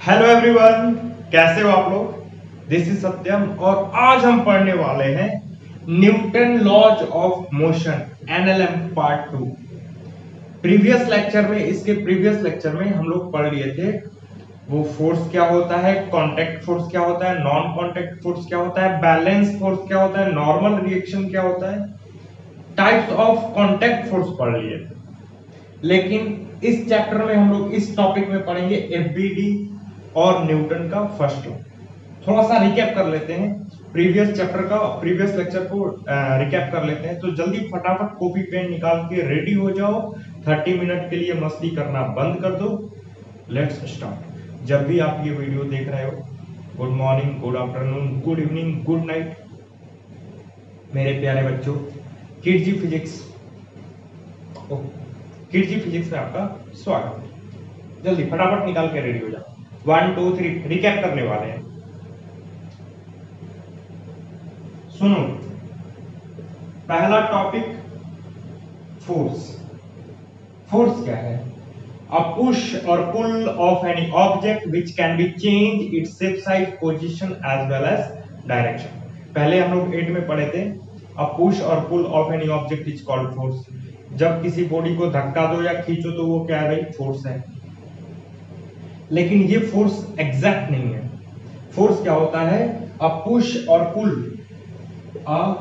Hello everyone, कैसे हो आप लोग। दिस इज सत्यम और आज हम पढ़ने वाले हैं Newton laws of motion NLM part 2। Previous lecture में हम लोग पढ़ लिए थे वो फोर्स क्या होता है, कांटेक्ट फोर्स क्या होता है, नॉन कांटेक्ट फोर्स क्या होता है, बैलेंस फोर्स क्या होता है, नॉर्मल रिएक्शन क्या होता है, टाइप्स ऑफ कांटेक्ट फोर्स पढ़ लिए थे। लेकिन इस चैप्टर में हम लोग इस टॉपिक में पढ़ेंगे एफबीडी और न्यूटन का फर्स्ट लॉ। थोड़ा सा रिकैप कर लेते हैं प्रीवियस लेक्चर को रिकैप कर लेते हैं। तो जल्दी फटाफट कॉपी पेन निकाल के रेडी हो जाओ। 30 मिनट के लिए मस्ती करना बंद कर दो। Let's start. जब भी आप ये वीडियो देख रहे हो, good morning, good afternoon, good evening, good night मेरे प्यारे बच्चों। किड्जी फिजिक्स में आपका स्वागत है। जल्दी फटाफट निकाल के रेडी हो जाओ। 1 2 3 रिकैप करने वाले हैं। सुनो, पहला टॉपिक फोर्स। फोर्स क्या है? अ पुश और pull of any object which can be change its shape, size, position as well as direction. पहले हम लोग 8 में पढ़े थे अ पुश और pull of any object is called force. जब किसी बॉडी को धक्का दो या खींचो तो वो क्या है भाई? फोर्स है। लेकिन ये फोर्स एग्जैक्ट नहीं है। फोर्स क्या होता है? अ पुश और पुल, अ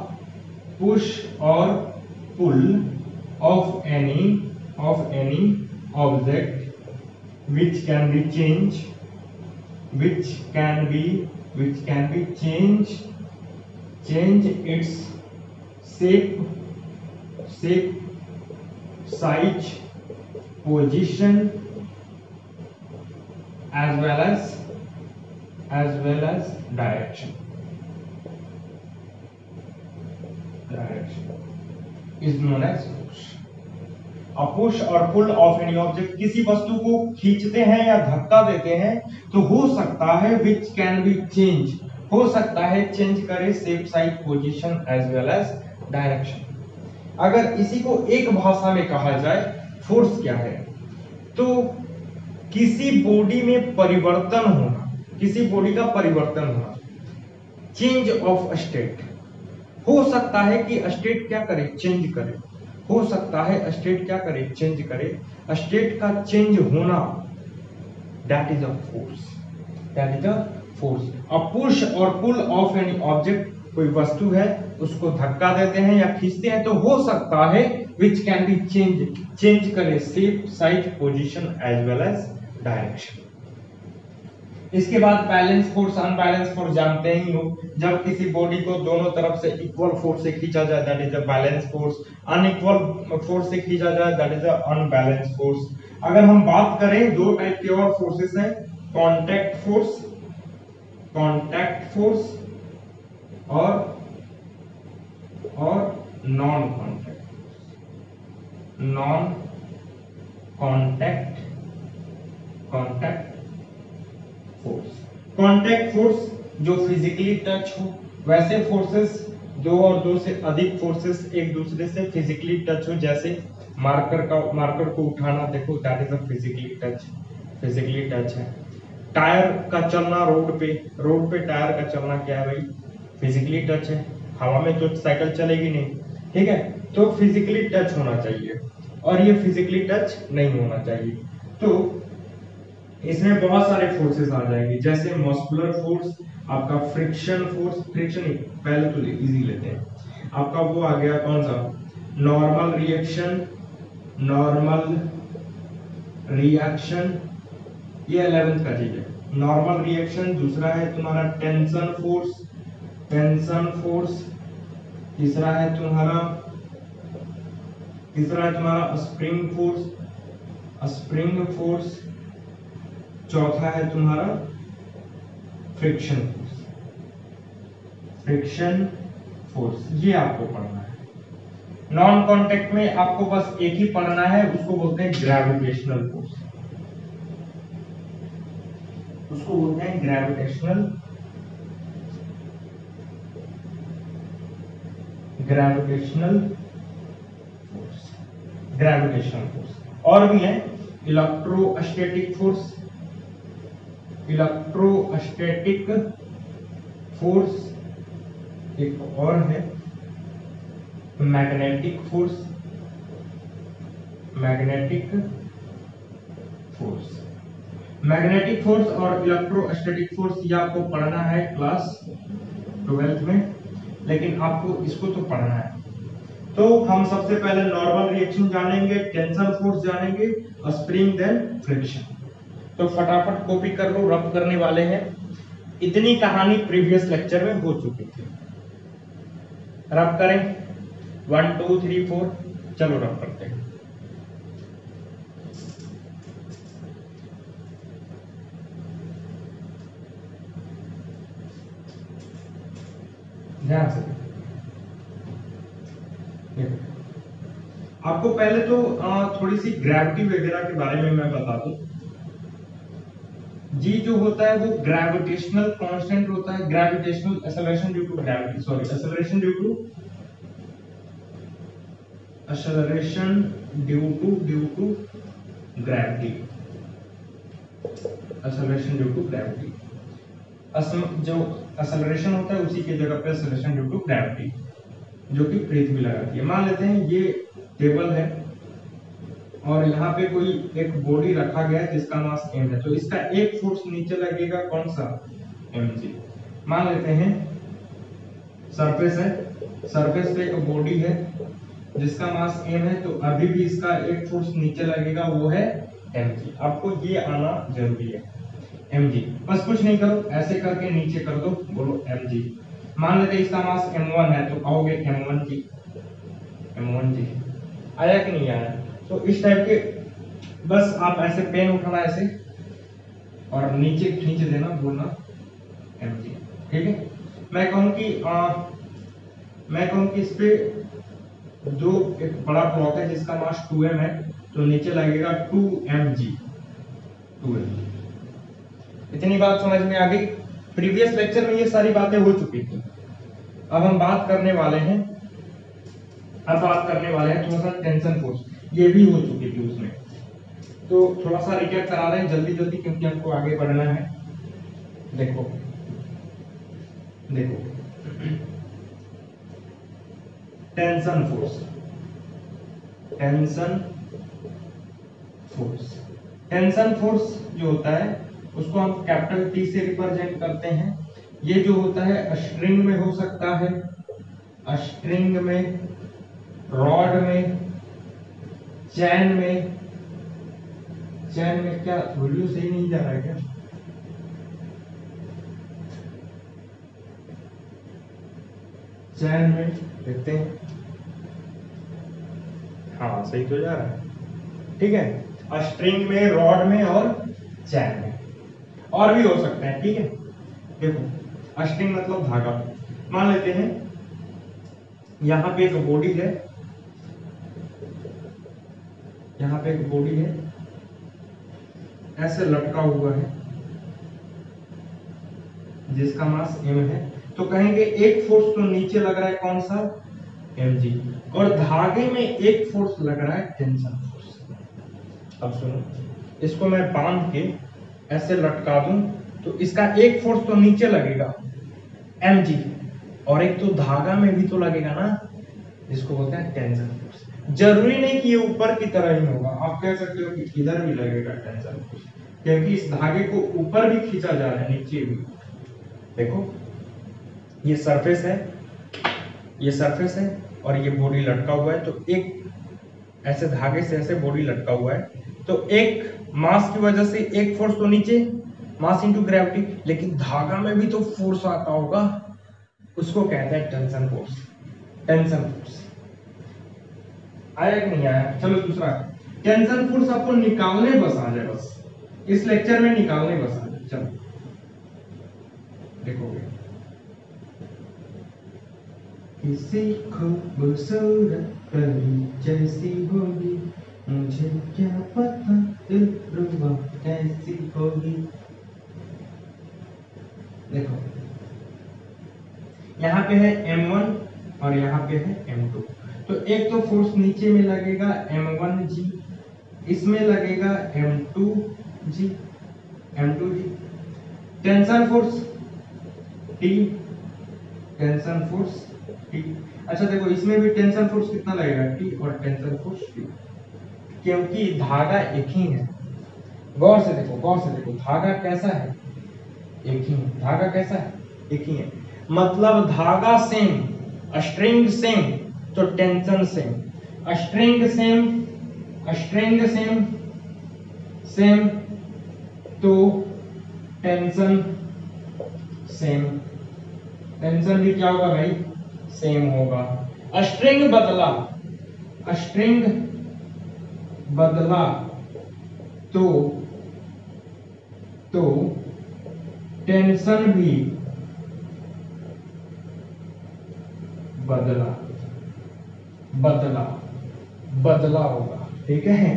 पुश और pull of any object which can be change its shape, size, position as well as direction is known as push. A push और pull of any object, किसी वस्तु को खींचते हैं या धक्का देते हैं तो हो सकता है which can be change, हो सकता है चेंज करे shape, size, position as well as direction। अगर इसी को एक भाषा में कहा जाए फोर्स क्या है, तो किसी बॉडी में परिवर्तन होना, किसी बॉडी का परिवर्तन होना, चेंज ऑफ स्टेट। हो सकता है कि स्टेट क्या करे? चेंज करे। हो सकता है स्टेट क्या करे? चेंज करे। स्टेट का चेंज होना, that is a force. A push और पुल ऑफ एनी ऑब्जेक्ट, कोई वस्तु है उसको धक्का देते हैं या खींचते हैं तो हो सकता है which can be चेंज करे shape, size, position as well as direction. इसके बाद बैलेंस फोर्स, अनबैलेंस फोर्स जानते ही हो। जब किसी बॉडी को दोनों तरफ से इक्वल फोर्स से खींचा जाए that is a balance force, unequal force से खींचा जाए that is a unbalance force. अगर हम बात करें दो टाइप के और फोर्सेस हैं, कांटेक्ट फोर्स और non contact force. Contact force जो फिजिकली टच हो, वैसे फोर्सेस दो और दो से अधिक फोर्सेस एक दूसरे से फिजिकली टच हो, जैसे मार्कर को उठाना, देखो that is a physically touch है। टायर का चलना रोड पे टायर का चलना क्या है भाई? फिजिकली टच है। हवा में तो साइकिल चलेगी नहीं, ठीक है? तो फिजिकली टच होना चाहिए और ये फिजिकली टच नहीं होना चाहिए। तो इसमें बहुत सारे फोर्सेस आ जाएंगे, जैसे मस्कुलर फोर्स, आपका फ्रिक्शन फोर्स, पहले तो इजी लेते हैं। आपका वो आ गया कौन सा? नॉर्मल रिएक्शन, ये 11th का चीज है। Normal reaction. दूसरा है तुम्हारा टेंशन फोर्स। तीसरा है तुम्हारा स्प्रिंग फोर्स। चौथा है तुम्हारा फ्रिक्शन फोर्स। ये आपको पढ़ना है। नॉन कांटेक्ट में आपको बस एक ही पढ़ना है, उसको बोलते हैं ग्रेविटेशनल फोर्स। ग्रेविटेशनल फोर्स और भी है इलेक्ट्रोस्टैटिक फोर्स, इलेक्ट्रोस्टैटिक फोर्स, एक और है magnetic force. Magnetic force, magnetic force और इलेक्ट्रोस्टैटिक फोर्स ये आपको पढ़ना है क्लास 12th में, लेकिन आपको इसको तो पढ़ना है। तो हम सबसे पहले नॉर्मल रिएक्शन जानेंगे, टेंशन फोर्स जानेंगे, स्प्रिंग देन फ्रिक्शन। तो फटाफट कॉपी कर लो, रफ करने वाले हैं। इतनी कहानी प्रीवियस लेक्चर में हो चुकी थी। रफ करें 1 2 3 4, चलो रफ करते हैं। ध्यान से आपको पहले तो थोड़ी सी ग्रेविटी वगैरह के बारे में मैं बता दूं। जी जो होता है वो ग्रेविटेशनल कांस्टेंट होता है, gravitational acceleration due to gravity, sorry acceleration due to gravity, acceleration due to gravity. जो एक्सेलरेशन होता है उसी की जगह पे एक्सेलरेशन ड्यू टू ग्रेविटी जो कि पृथ्वी लगाती है। मान लेते हैं ये टेबल है और यहाँ पे कोई एक बॉडी रखा गया है जिसका मास m है, तो इसका एक फोर्स नीचे लगेगा, कौन सा, mg। मान लेते हैं सरफेस है, सरफेस पे एक बॉडी है जिसका मास m है, तो अभी भी इसका एक फोर्स नीचे लगेगा, वो है mg। आपको ये आना जरूरी है, mg। बस कुछ नहीं करो, ऐसे करके नीचे कर दो, बोलो mg। मान लेते हैं इसका मास m1 है, तो कहोगे m1g, m1g। आया कि नहीं आया? तो इस टाइप के बस आप ऐसे पेन उठाना ऐसे और नीचे खींच देना, बोलना mg, ठीक है। मैं कहूं कि इस पे जो एक बड़ा ब्लॉक है जिसका मास 2m है, तो नीचे लगेगा 2mg, 2mg। इतनी बात समझ में आ गई? प्रीवियस लेक्चर में ये सारी बातें हो चुकी थी। अब हम बात करने वाले हैं, थोड़ा सा टेंशन फोर्स, ये भी हो चुकी थी उसमें, तो थोड़ा सा रिकैप करा रहे हैं जल्दी जल्दी क्योंकि हमको आगे बढ़ना है। देखो टेंशन फोर्स, टेंशन फोर्स जो होता है उसको हम कैपिटल T से रिप्रेजेंट करते हैं। ये जो होता है स्ट्रिंग में हो सकता है, स्ट्रिंग में, रॉड में, चैन में क्या वीडियो सही नहीं जा रहा है क्या? चैन में देखते हैं, हाँ सही तो जा रहा है, ठीक है। स्ट्रिंग में, रॉड में और चैन में, और भी हो सकते हैं, ठीक है। देखो स्ट्रिंग मतलब धागा। मान लेते हैं यहाँ पे एक बॉडी है, यहाँ पे एक बॉडी है ऐसे लटका हुआ है जिसका मास m है, तो कहेंगे एक फोर्स तो नीचे लग रहा है, कौन सा, mg, और धागे में एक फोर्स लग रहा है, टेंशन फोर्स। अब सुनो, इसको मैं बांध के ऐसे लटका दूं तो इसका एक फोर्स तो नीचे लगेगा mg, और एक तो धागा में भी तो लगेगा ना, इसको बोलते हैं टेंशन फोर्स। जरूरी नहीं कि ये ऊपर की तरह ही होगा, आप कह सकते हो कि इधर भी लगेगा टेंशन फोर्स, क्योंकि इस धागे को ऊपर भी खींचा जा रहा है, नीचे भी। देखो ये सरफेस है, और ये बॉडी लटका हुआ है, तो एक ऐसे धागे से ऐसे बॉडी लटका हुआ है, तो एक मास की वजह से एक फोर्स तो नीचे, मास इनटू ग्रेविटी, लेकिन धागा में भी तो फोर्स आता होगा, उसको कहते हैं टेंशन फोर्स। आया कि नहीं आया? चलो दूसरा, टेंशन फोर्स आपको निकालने बस आ जाए, बस इस लेक्चर में निकालने बस आ जाए। चलो देखोगे, किसी खूबसूरत कली जैसी होगी, मुझे क्या पता दिलरुबा कैसी होगी। देखो यहाँ पे है m1 और यहाँ पे है m2, तो एक तो फोर्स नीचे में लगेगा m1g, इसमें लगेगा m2g, tension force T, tension force T। अच्छा देखो इसमें भी टेंशन फोर्स कितना लगेगा T और टेंशन फोर्स T, क्योंकि धागा एक ही है। गौर से देखो, गौर से देखो, धागा कैसा है, एक ही है। धागा कैसा है, एक ही है। मतलब धागा सेम, स्ट्रिंग सेम तो tension same, string same, string same same तो टेंशन सेम। टेंशन भी क्या होगा भाई, सेम होगा। स्ट्रिंग बदला, स्ट्रिंग बदला तो टेंशन भी बदला, बदला, बदला होगा। ठीक है,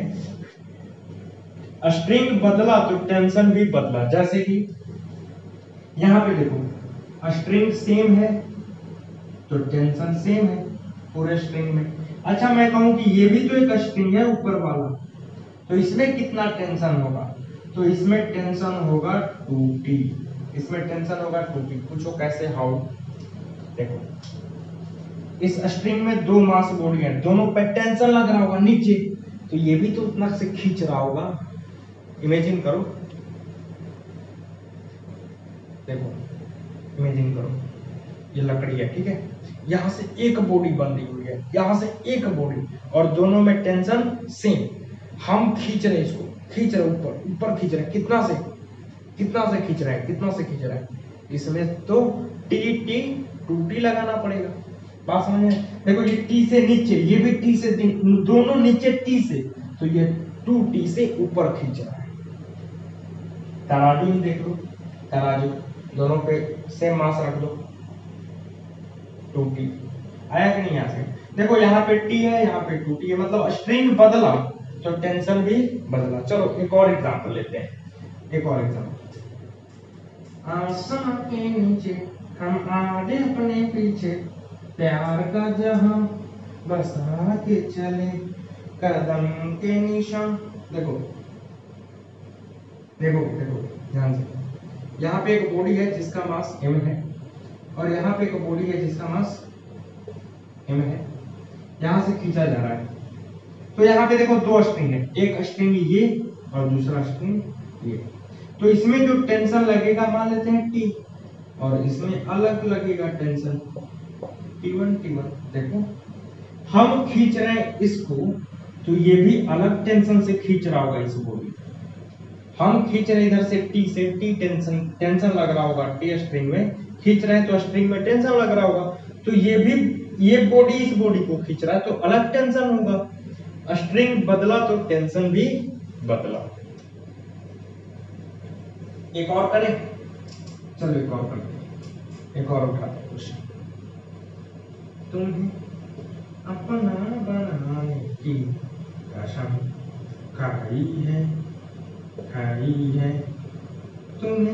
स्ट्रिंग बदला तो टेंशन भी बदला। जैसे कि यहां पे देखो, स्ट्रिंग सेम है तो टेंशन सेम है पूरे स्ट्रिंग में। अच्छा मैं कहूं कि ये भी तो एक स्ट्रिंग है ऊपर वाला, तो इसमें कितना टेंशन होगा, तो इसमें टेंशन होगा 2T, इसमें टेंशन होगा 2T। पूछो कैसे, हाउ? देखो इस स्ट्रिंग में दो मास बॉडी है, दोनों पे टेंशन लग रहा होगा नीचे, तो ये भी तो उतना से खींच रहा होगा। इमेजिन करो, देखो इमेजिन करो, ये लकड़ी है, ठीक है, यहां से एक बॉडी बंधी हुई है, यहां से एक बॉडी, और दोनों में टेंशन सेम। हम खींच रहे हैं इसको, खींच रहे ऊपर, ऊपर खींच रहे हैं, कितना से, कितना से खींच रहे हैं, कितना से खींच रहे हैं, इसमें तो टी टी 2T लगाना पड़ेगा। बात समझ में? देखो ये T से नीचे, ये भी T से, दोनों नीचे T से, तो ये 2T से ऊपर खींच रहा है। तराजू देख लो, तराजू दोनों पे सेम मास रख दो, 2T आया कि नहीं? यहाँ से देखो, यहाँ पे T है, यहाँ पे 2T है, मतलब स्ट्रिंग बदला तो टेंशन भी बदला। चलो एक और एग्जांपल लेते हैं, एक और एग्जांपल। आसमां के नीचे हम आगे अपने पीछे, प्यार का जहां बसा के चले, कदम के निशान। देखो देखो देखो ध्यान से, यहाँ पे एक बॉडी है जिसका मास m है, और यहाँ पे एक बॉडी है जिसका मास m है, यहाँ से खींचा जा रहा है। तो यहाँ पे देखो दो स्ट्रिंग है, एक स्ट्रिंग ये और दूसरा स्ट्रिंग ये। तो इसमें जो टेंशन लगेगा मान लेते हैं T, और इसमें अलग लगेगा टेंशन T1 T1। देखो हम खींच रहे हैं इसको, तो ये भी अलग टेंशन से खींच रहा होगा इस बॉडी। हम खींच रहे इधर से T से, T टेंशन लग रहा होगा T स्ट्रिंग में, खींच रहे हैं तो स्ट्रिंग में टेंशन लग रहा होगा, तो ये भी, ये बॉडी इस बॉडी को खींच रहा है तो अलग टेंशन होगा। स्ट्रिंग बदला तो टेंशन भी बदला। एक और करें, चलो एक और करते, एक और उठाते हैं क्वेश्चन। तुम्हें अपना बनाने की कसम खाई है, खाई है, तुमने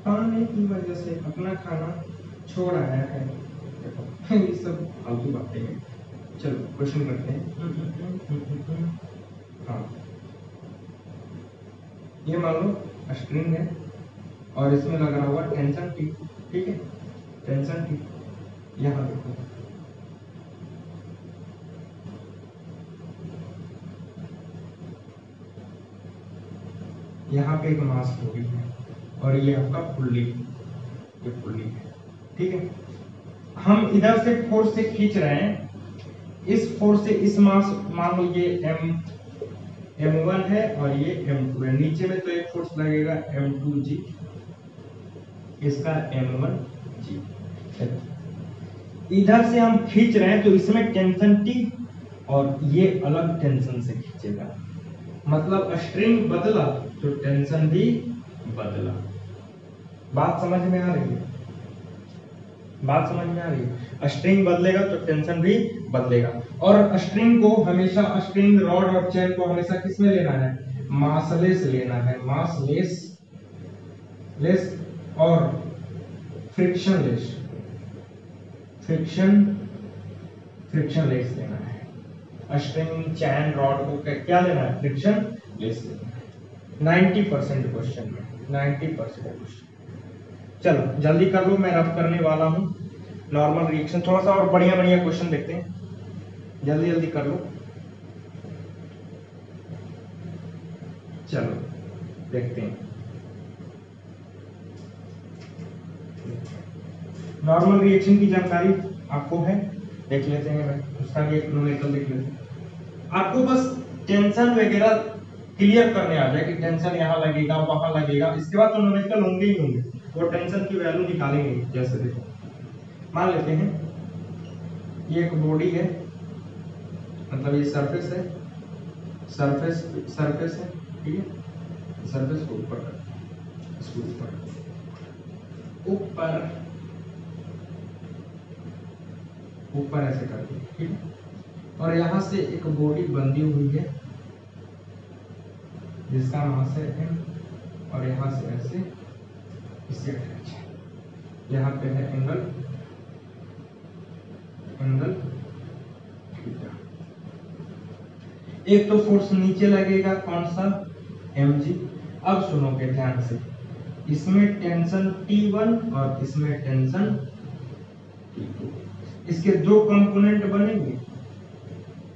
पाने की वजह से अपना खाना छोड़ाया है। देखो ये सब फालतू बातें हैं। चलो क्वेश्चन करते हैं। हाँ, ये मान लो स्ट्रिंग है और इसमें लग रहा हुआ टेंशन T, ठीक है, टेंशन T। यहाँ देखो, यहाँ पे एक मास बॉडी है और ये आपका पुल्ली, ये पुल्ली है, ठीक है। हम इधर से फोर्स से खींच रहे हैं, इस फोर्स से इस मास, मान लो ये M1 है और ये M2 है, नीचे में तो एक फोर्स लगेगा M2G, इसका M1G। इधर से हम खींच रहे हैं तो इसमें टेंशन T और ये अलग टेंशन से खींचेगा, मतलब स्ट्रिंग बदला तो टेंशन भी बदला। बात समझ में आ रही है? बात समझ में आ रही है? स्ट्रिंग बदलेगा तो टेंशन भी बदलेगा। और स्ट्रिंग को हमेशा, स्ट्रिंग रॉड और चेन को हमेशा किस में लेना है? मासलेस लेना है, मासलेस लेस और फ्रिक्शनलेस, फ्रिक्शनलेस लेना है। स्ट्रिंग, चैन, रॉड को क्या लेना है? फ्रिक्शनलेस लेना है। 90% क्वेश्चन में 90%। चलो जल्दी कर लो, मैं रफ करने वाला हूँ। नॉर्मल रिएक्शन थोड़ा सा और बढ़िया बढ़िया क्वेश्चन देखते हैं, जल्दी जल्दी कर लो। चलो देखते हैं। नॉर्मल रिएक्शन की जानकारी आपको है, देख लेते हैं भाई, उसका भी एक न्यूमेरिकल देख लेते हैं। आपको बस टेंशन वगैरह क्लियर करने आ जाए कि टेंशन यहाँ लगेगा वहां लगेगा, इसके बाद तो न्यूमेरिकल होंगे ही होंगे, वो टेंशन की वैल्यू निकालेंगे। जैसे देखो मान लेते हैं ये एक बॉडी है, मतलब ये सरफेस है, सरफेस है, ठीक है। सरफेस को ऊपर कर, इसको ऊपर ऊपर ऐसे कर दिया, ठीक है। और यहाँ से एक बॉडी बंधी हुई है जिसका मास है m, और यहाँ से ऐसे इसे अटैच है। यहाँ पे है एंगल थीटा। एक तो फोर्स नीचे लगेगा, कौन सा, mg। अब सुनोगे ध्यान से, इसमें टेंशन T1 और इसमें टेंशन T2। इसके दो कंपोनेंट बनेंगे,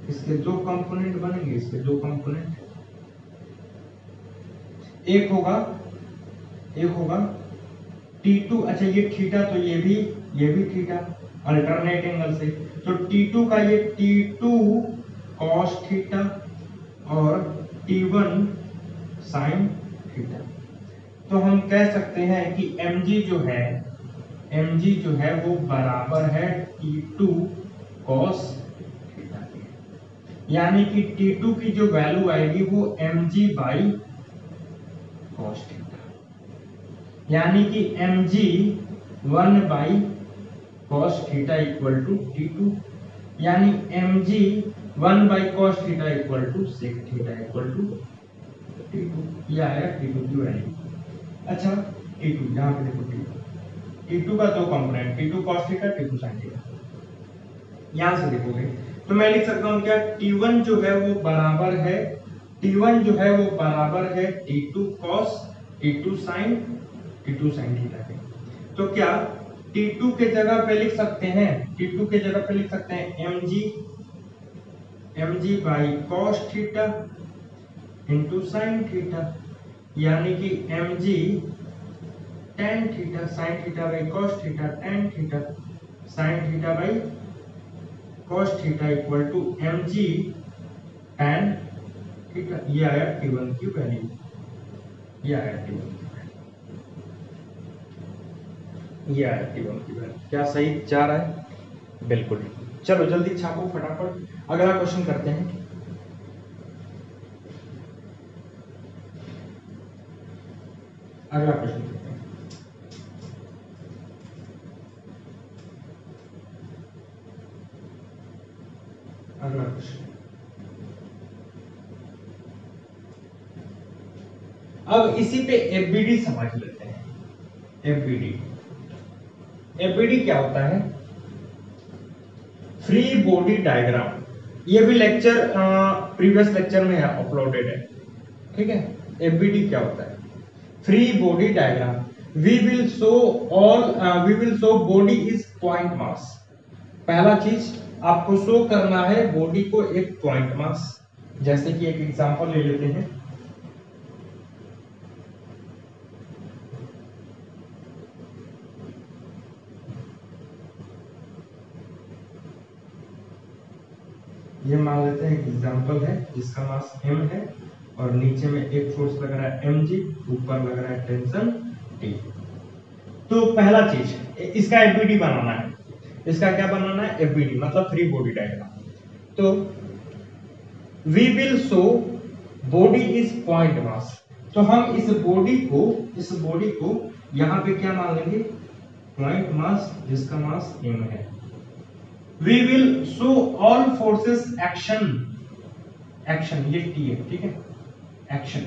इसके दो कंपोनेंट, एक होगा T2। अच्छा ये थीटा, तो ये भी थीटा अल्टरनेट एंगल से, तो T2 का ये T2 cos थीटा और T1 sin थीटा। तो हम कह सकते हैं कि mg जो है वो बराबर है T2 cos थीटा के, यानी कि T2 की जो वैल्यू आएगी वो mg बाई cos थीटा, यानी कि mg 1 by cos theta equal to T2, यानी mg 1 by cos theta equal to sec theta equal to T2। ये आया T2 की वैल्यू। अच्छा T2 यहाँ पे देखो, T2 का दो component, T2 cos theta, T2 sin theta. यहाँ से देखोगे तो मैं लिख सकता हूँ क्या, T1 जो है वो बराबर है T2 cos T2 sin theta के। तो क्या T2 के जगह पे लिख सकते हैं mg by cos theta into sin theta, यानी कि mg tan theta sin theta by cos theta tan theta sin theta by cos theta equal to mg tan theta. ये आया T1 की वैल्यू, क्या सही जा रहा है? बिल्कुल। चलो जल्दी छापो फटाफट, अगला क्वेश्चन करते हैं। अगला क्वेश्चन करते हैं। अगला क्वेश्चन, अब इसी पे एफबीडी समझ लेते हैं। एफबीडी क्या होता है? Free body diagram. ये भी लेक्चर प्रीवियस लेक्चर में अपलोडेड है, ठीक है। एफबीडी क्या होता है? Free body diagram. We will show body is point mass. पहला चीज आपको शो करना है बॉडी को एक पॉइंट मास। जैसे कि एक एग्जांपल ले लेते हैं, ये मान लेते हैं एक एग्जांपल है जिसका मास m है और नीचे में एक फोर्स लग रहा है mg, ऊपर लग रहा है टेंशन T। तो पहला चीज इसका एफबीडी बनाना है। इसका क्या बनाना है? एफबीडी मतलब फ्री बॉडी डायग्राम। तो we will show body is point mass. तो हम इस बॉडी को यहां पे क्या मान लेंगे? पॉइंट मास, जिसका मास m है। We will show all forces action ये T है, ठीक है। एक्शन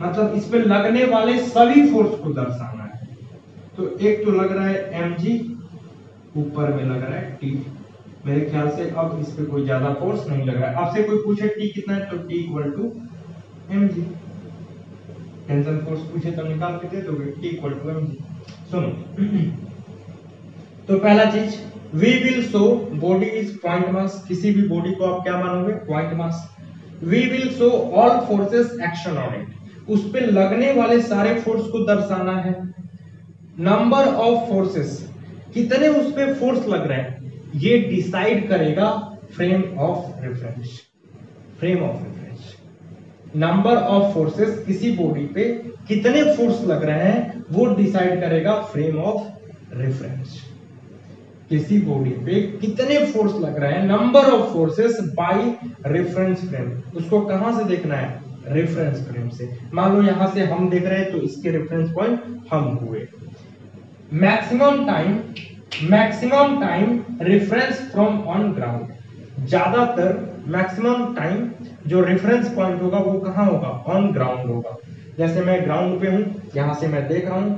मतलब इस पे लगने वाले सभी फोर्स को दर्शाना है। तो एक तो लग रहा है mg, ऊपर में लग रहा है T। मेरे ख्याल से अब इस पे कोई ज्यादा फोर्स नहीं लग रहा है। अब से कोई पूछे T कितना है तो T equal to mg। Tension force पूछे तो निकाल के दे दोगे, T इक्वल टू mg। सुनो, तो पहला चीज, we will show body is point mass, किसी भी बॉडी को आप क्या मानोगे, point mass. We will show all forces action on it, उस पे लगने वाले सारे फोर्स को दर्शाना है। नंबर ऑफ फोर्सेस, कितने उस पे फोर्स लग रहे हैं, ये डिसाइड करेगा frame of reference. Frame of reference, number of forces, किसी बॉडी पे कितने फोर्स लग रहे हैं वो डिसाइड करेगा फ्रेम ऑफ रेफरेंस। किसी बॉडी पे कितने फोर्स लग रहे हैं, number of forces by reference frame, उसको कहां से देखना है, रेफरेंस फ्रेम से। मान लो यहां से हम देख रहे हैं तो इसके रेफरेंस पॉइंट हम हुए। Maximum time reference from on ground, ज्यादातर मैक्सिमम टाइम जो रेफरेंस पॉइंट होगा वो कहां होगा, ऑन ग्राउंड होगा। जैसे मैं ग्राउंड पे हूं, यहां से मैं देख रहा हूं,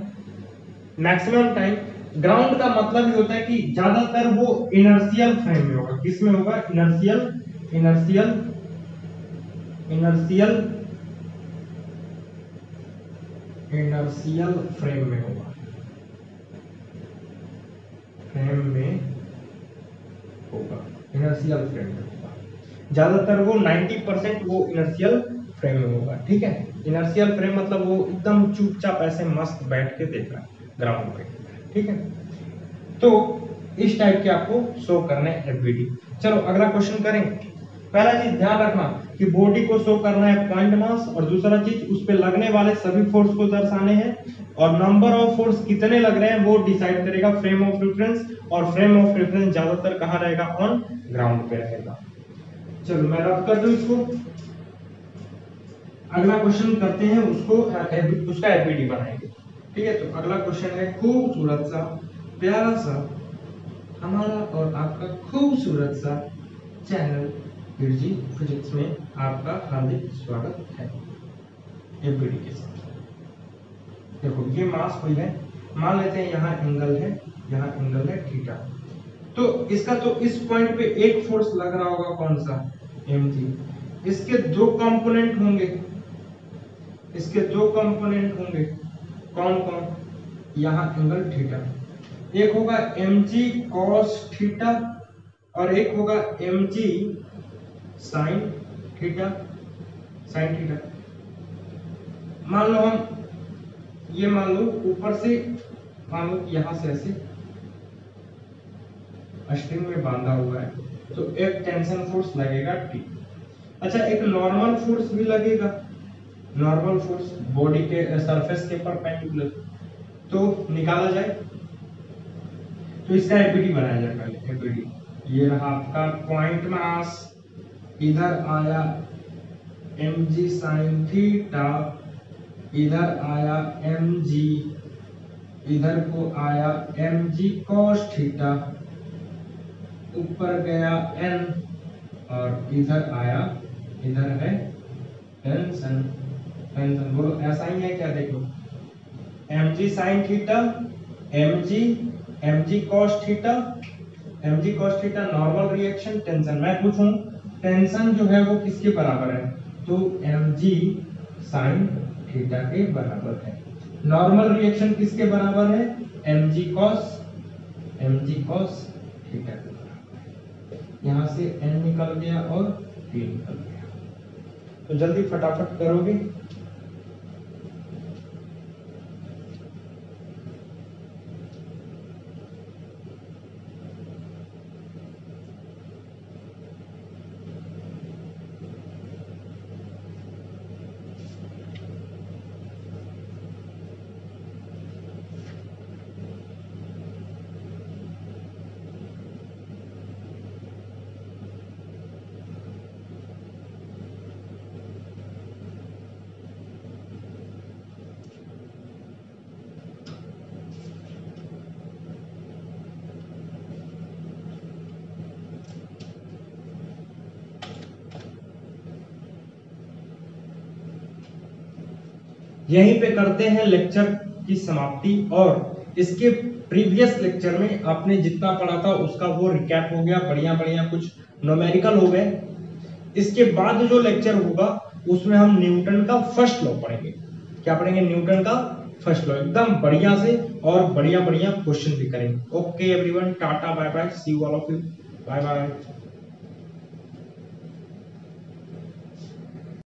मैक्सिमम टाइम, ग्राउंड का मतलब ये होता है कि ज्यादातर वो इनर्शियल फ्रेम में होगा। किस में होगा, इनर्शियल फ्रेम में होगा, इनर्शियल फ्रेम में होगा। ज्यादातर वो 90% वो इनर्शियल फ्रेम में होगा। ठीक है, इनर्शियल फ्रेम मतलब वो एकदम चुपचाप ऐसे मस्त बैठ के देख रहा है ग्राउंड पे। ठीक है, तो इस टाइप के आपको शो करने एफबीडी। चलो अगला क्वेश्चन करें। पहला चीज ध्यान रखना कि बॉडी को शो करना है पॉइंट मास, और दूसरा चीज उस पे लगने वाले सभी फोर्स को दर्शाने हैं, और नंबर ऑफ फोर्स कितने लग रहे हैं वो डिसाइड करेगा फ्रेम ऑफ रेफरेंस, और फ्रेम ऑफ रेफरेंस ज्यादातर कहां रहेगा, ऑन ग्राउंड पे रहेगा। चलो मैं रब कर दूं इसको, अगला क्वेश्चन करते हैं, उसका एफबीडी बनाएंगे। ठीक है, तो अगला क्वेश्चन है खूबसूरत सा प्यारा सा हमारा और आपका खूबसूरत सा चैनल गिरजी फिजिक्स में आपका हार्दिक स्वागत है। एफबीडी के साथ देखो, ये मास कोई है, मान लेते हैं यहाँ एंगल है थीटा, तो इसका तो इस पॉइंट पे एक फोर्स लग रहा होगा, कौन सा, mg। इसके दो कंपोनेंट होंगे, कौन कौन, यहाँ एंगल थीटा, एक होगा mg cos थीटा और एक होगा mg sin थीटा। मान लो ऊपर से, मान लो यहाँ से ऐसे स्ट्रिंग में बांधा हुआ है, तो एक टेंशन फोर्स लगेगा T। अच्छा, एक नॉर्मल फोर्स भी लगेगा, नॉर्मल फोर्स बॉडी के सरफेस के परपेंडिकुलर, तो निकाला जाए, तो इसका एफबीडी बनाया जाए। पहले एफबीडी, ये रहा आपका पॉइंट मास, इधर आया mg sin थीटा, इधर आया mg, इधर को आया mg cos थीटा, ऊपर गया n, और इधर है टेंशन। बोलो ऐसा ही है क्या, देखो mg sin theta, mg cos theta, normal reaction, tension. मैं पूछूं टेंशन जो है वो किसके बराबर है, तो mg sin थीटा के बराबर है। नॉर्मल रिएक्शन किसके बराबर है, mg cos थीटा के बराबर है। यहाँ से n निकल गया और t निकल गया, तो जल्दी फटाफट करोगे। यहीं पे करते हैं लेक्चर की समाप्ति, और इसके प्रीवियस लेक्चर में आपने जितना पढ़ा था उसका वो रिकैप हो गया, बढ़िया कुछ न्यूमेरिकल हो गए। इसके बाद जो लेक्चर होगा उसमें हम न्यूटन का फर्स्ट लॉ पढ़ेंगे। क्या पढ़ेंगे, न्यूटन का फर्स्ट लॉ एकदम बढ़िया से, और बढ़िया बढ़िया क्वेश्चन भी करेंगे। Okay everyone, tata bye bye, see you all of you, bye bye.